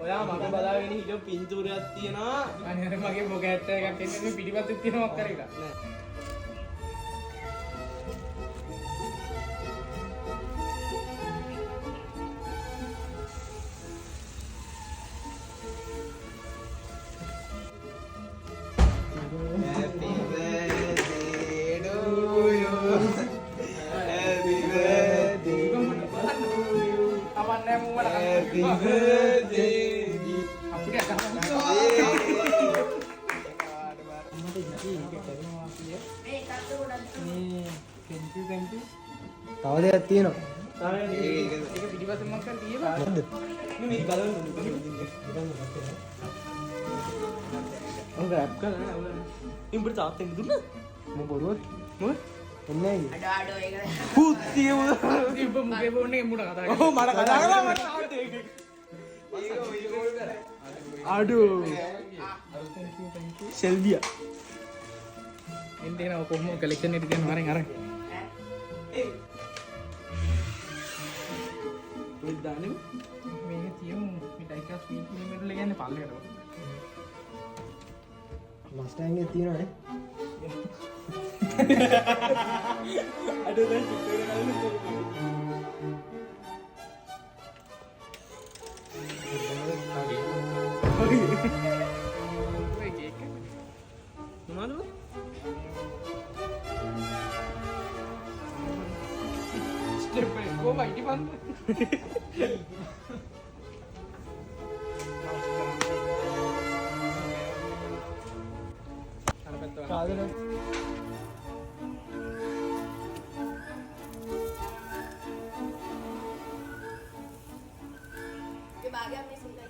ඔයා මගේ බලාගෙන හිටපු පින්තූරයක් තියෙනවා. අනේ මගේ බොග ඇත්ත එකක් එන්නේ මේ පිටිපස්සෙත් තියෙන මොකක් කර එක. Happy birthday. Apudi agak thank you. තව දෙයක් තියෙනවා. ඒක පිටිපස්සෙන් මොකක් කරේ තියෙනවා. මොකද්ද? මේ බලන්න ඔය රැප් කරලා ඉඹට තාත්තෙන් දුන්නා. මම බොරුවක් මොකද? එන්නේ අඩෝ ඒක පුත්තිය ඉබ්බ මුගේ බොන්නේ එමුඩ කතා කරා. ඔව් මට කතා කරලා මට තාත්තේ ඒක. අඩෝ සෙල්වියා එන්නේ නෝ කොහොම කලෙක්ෂන් එක දෙන්න වරෙන් අරන්. ඔය දාන්නේ මේක තියමු මිටයි කා ස්වීට් මෙමරි වල ගන්නේ පල්ලෙකට. මස්ටෑන්ග් එක තියෙනවනේ. අඩෝ දැන් චුට්ටේ ගන්න ඔය කේක් එක. මොනවද? ස්ටෙප් එක කොහොමයි ඉතිපන්. අර පැත්ත කාදන ඒ භාගයක් මේ සින්දා